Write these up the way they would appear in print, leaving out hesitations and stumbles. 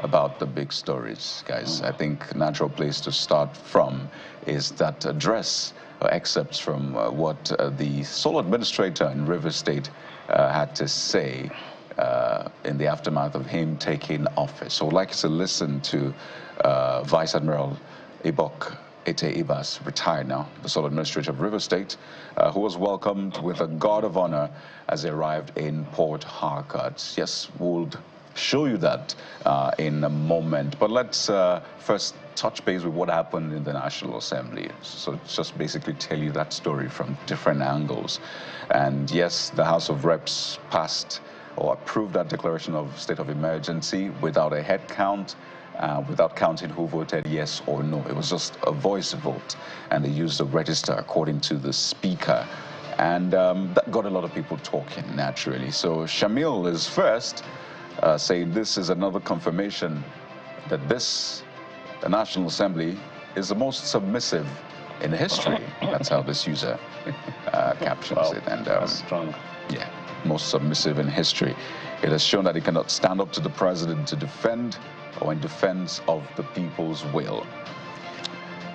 about the big stories, guys. I think natural place to start from is that address or excerpts from what the sole administrator in River State had to say in the aftermath of him taking office. So I'd like to listen to Vice Admiral Ibok Ete Ibas, retired now, the sole administrator of River State, who was welcomed with a guard of honor as he arrived in Port Harcourt. Yes, we'll show you that in a moment. But let's first touch base with what happened in the National Assembly. So just basically tell you that story from different angles. And yes, the House of Reps passed or approved that declaration of state of emergency without a head count, without counting who voted yes or no. It was just a voice vote, and they used the register according to the speaker. And that got a lot of people talking, naturally. So Shamil is first, saying this is another confirmation that the National Assembly is the most submissive in history. That's how this user captions it. And that's strong. Yeah, most submissive in history. It has shown that it cannot stand up to the president to defend or in defense of the people's will.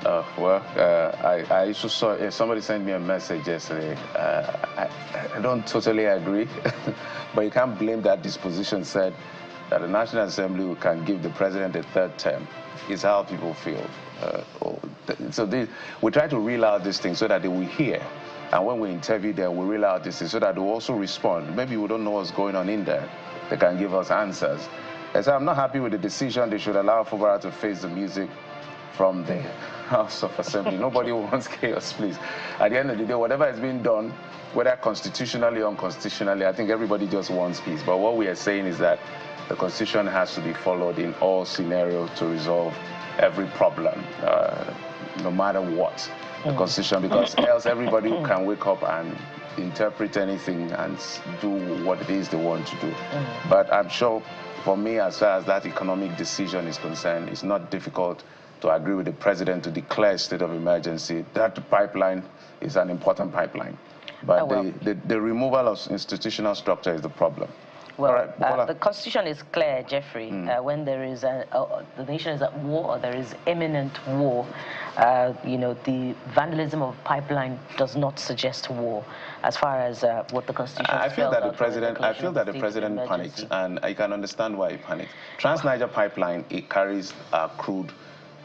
I also saw somebody sent me a message yesterday. I don't totally agree, but you can't blame that disposition. Said that the National Assembly can give the president a third term. Is how people feel. We try to reel out these things so that they will hear. And when we interview them, we reel out these things so that they will also respond. Maybe we don't know what's going on in there. They can give us answers. And so I'm not happy with the decision. They should allow Fubara to face the music from the House of Assembly. Nobody wants chaos, please. At the end of the day, whatever is being done, whether constitutionally or unconstitutionally, I think everybody just wants peace. But what we are saying is that the Constitution has to be followed in all scenarios to resolve every problem, no matter what. The Constitution, because else everybody can wake up and interpret anything and do what it is they want to do. But I'm sure for me, as far as that economic decision is concerned, it's not difficult to agree with the president to declare a state of emergency. That pipeline is an important pipeline. But the removal of institutional structure is the problem. Well, right, the Constitution is clear, Jeffrey. When there is the nation is at war or there is imminent war, you know, the vandalism of pipeline does not suggest war. As far as what the Constitution. I feel that the president panicked, and I can understand why he panicked. Trans-Niger pipeline, it carries crude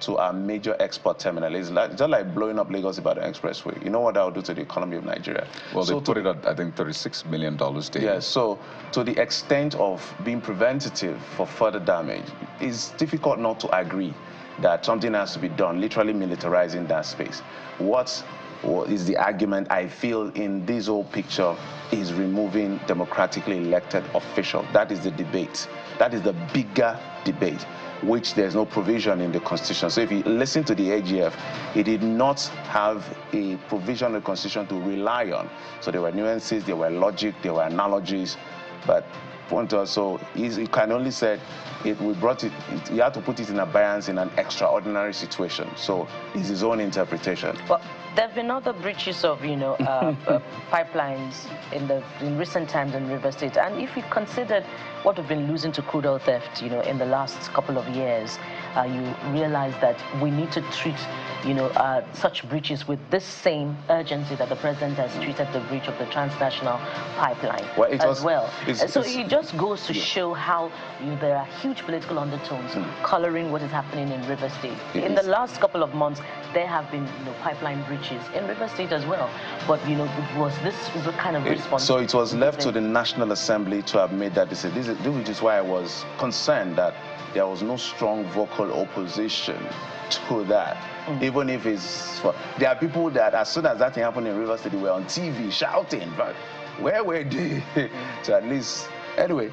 to our major export terminal. It's just like blowing up Lagos-Ibadan Expressway. You know what that will do to the economy of Nigeria? Well, so they put it at, I think, $36 million daily. Yes, so to the extent of being preventative for further damage, it's difficult not to agree that something has to be done, literally militarizing that space. What is the argument I feel in this whole picture is removing democratically elected officials. That is the debate. That is the bigger debate, which there's no provision in the Constitution. So if you listen to the AGF, it did not have a provision in the Constitution to rely on. So there were nuances, there were logic, there were analogies, but so he can only say you had to put it in abeyance in an extraordinary situation. So it's his own interpretation. Well, there have been other breaches of, you know, pipelines in recent times in River State. And if you considered what we've been losing to crude oil theft, you know, in the last couple of years, you realize that we need to treat, you know, such breaches with this same urgency that the president has treated the breach of the transnational pipeline as well. So it just goes to show how there are huge political undertones coloring what is happening in River State. In the last couple of months, there have been, you know, pipeline breaches in River State as well. But, you know, was this the kind of response? So it was left to the National Assembly to have made that decision. Which is why I was concerned that there was no strong vocal opposition to that. Even if there are people that as soon as that thing happened in River State, they were on TV shouting, but where were they? So at least, anyway.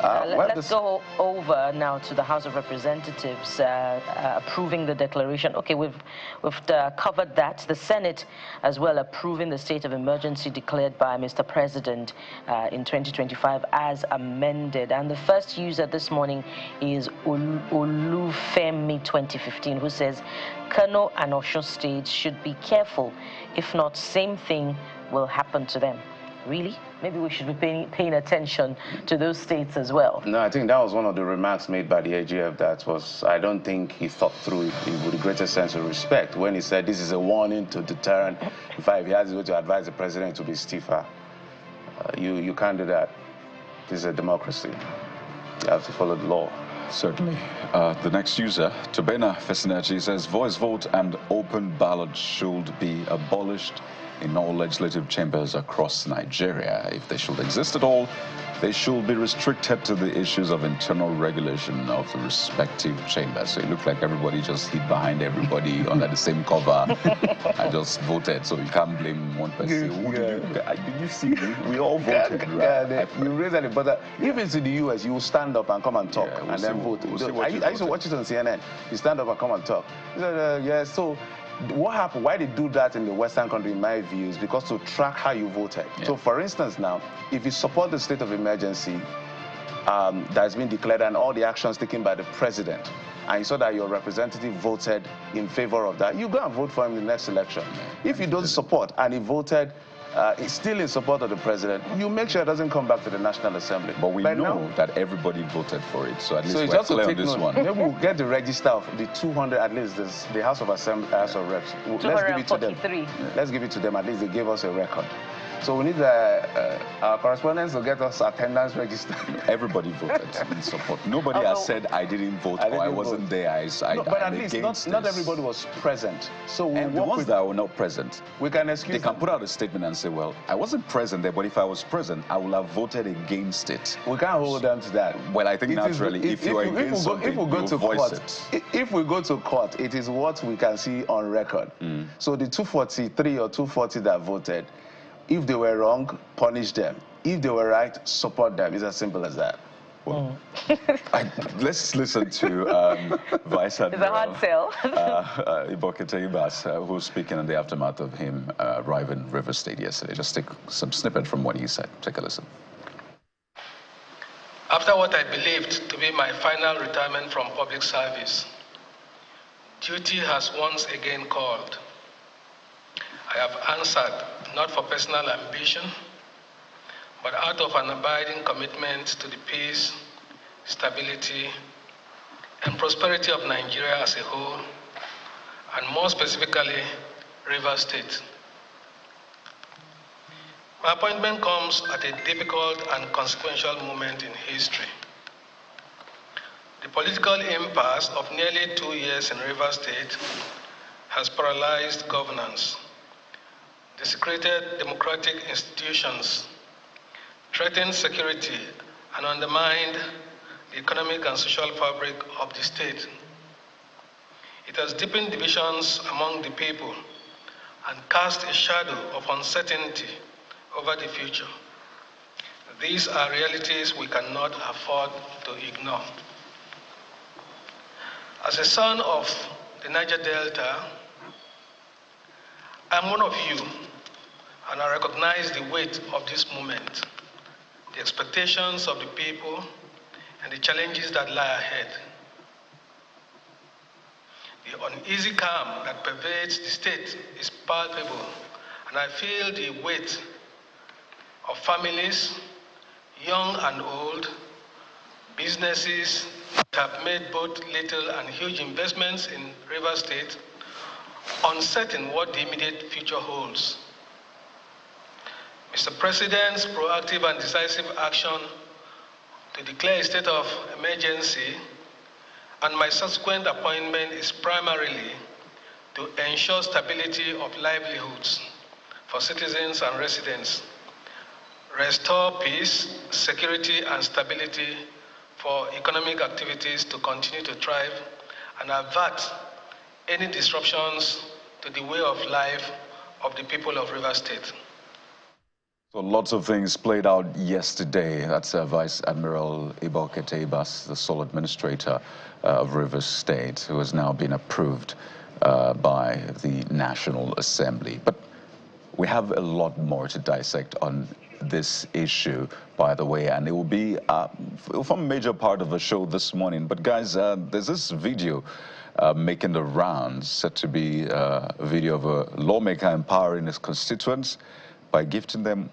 Let's go over now to the House of Representatives approving the declaration. Okay, we've covered that. The Senate as well approving the state of emergency declared by Mr. President in 2025 as amended. And the first user this morning is Olufemi 2015, who says Kano and Osun states should be careful. If not, same thing will happen to them. really? Maybe we should be paying attention to those states as well. No, I think that was one of the remarks made by the AGF that was, I don't think he thought through it with the greatest sense of respect when he said this is a warning to deterrent. In fact, if he has to advise the president to be stiffer, you can't do that. This is a democracy. You have to follow the law. Certainly. The next user, Tobena Fesinachi, says voice vote and open ballot should be abolished in all legislative chambers across Nigeria. If they should exist at all, they should be restricted to the issues of internal regulation of the respective chambers. So it looked like everybody just hid behind everybody under the same cover and just voted. So you can't blame one person. Did you see me? We all voted. You raise any, but if it's in the US, you will stand up and come and talk and then vote. I used to watch it on CNN. You stand up and come and talk. So what happened, why they do that in the Western country, in my view, is because to track how you voted. Yeah. So for instance now, if you support the state of emergency that has been declared and all the actions taken by the president, and you saw that your representative voted in favor of that, you go and vote for him in the next election. Yeah. If you don't support and he voted is still in support of the president, you make sure it doesn't come back to the National Assembly. But we know that everybody voted for it, so at least we're clear on this one. Maybe we'll get the register of the 200, at least the House of Assembly, House of Reps. Let's give it to them. Let's give it to them. At least they gave us a record. So we need our correspondents to get us attendance register. Everybody voted in support. Nobody has said I didn't vote or I wasn't there. But at least not everybody was present. So and the ones that were not present, we can excuse they can put out a statement and say, well, I wasn't present there, but if I was present, I would have voted against it. We can't hold them to that. Well, I think naturally, if you are against something, you voice it. If we go to court, it is what we can see on record. So the 243 or 240 that voted, if they were wrong, punish them. If they were right, support them. It's as simple as that. Well, let's listen to Vice Admiral. It's a hard sell. Ibokete Ibas, who was speaking in the aftermath of him arriving in River State yesterday. Just take some snippet from what he said. Take a listen. After what I believed to be my final retirement from public service, duty has once again called. I have answered not for personal ambition, but out of an abiding commitment to the peace, stability, and prosperity of Nigeria as a whole, and more specifically, Rivers State. My appointment comes at a difficult and consequential moment in history. The political impasse of nearly 2 years in Rivers State has paralyzed governance, desecrated democratic institutions, threatened security, and undermined the economic and social fabric of the state. It has deepened divisions among the people and cast a shadow of uncertainty over the future. These are realities we cannot afford to ignore. As a son of the Niger Delta, I'm one of you, and I recognize the weight of this moment, the expectations of the people, and the challenges that lie ahead. The uneasy calm that pervades the state is palpable, and I feel the weight of families, young and old, businesses that have made both little and huge investments in Rivers State, uncertain what the immediate future holds. Mr. President's proactive and decisive action to declare a state of emergency and my subsequent appointment is primarily to ensure stability of livelihoods for citizens and residents, restore peace, security, and stability for economic activities to continue to thrive, and avert any disruptions to the way of life of the people of Rivers State. So lots of things played out yesterday. That's Vice Admiral Ibokete Ibas, the sole administrator of Rivers State, who has now been approved by the National Assembly. But we have a lot more to dissect on this issue, by the way, and it will be from a major part of the show this morning. But guys, there's this video making the rounds, said to be a video of a lawmaker empowering his constituents by gifting them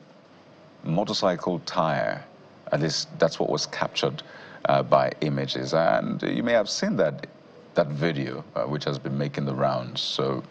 motorcycle tire. At least that's what was captured by images. And you may have seen that video, which has been making the rounds. So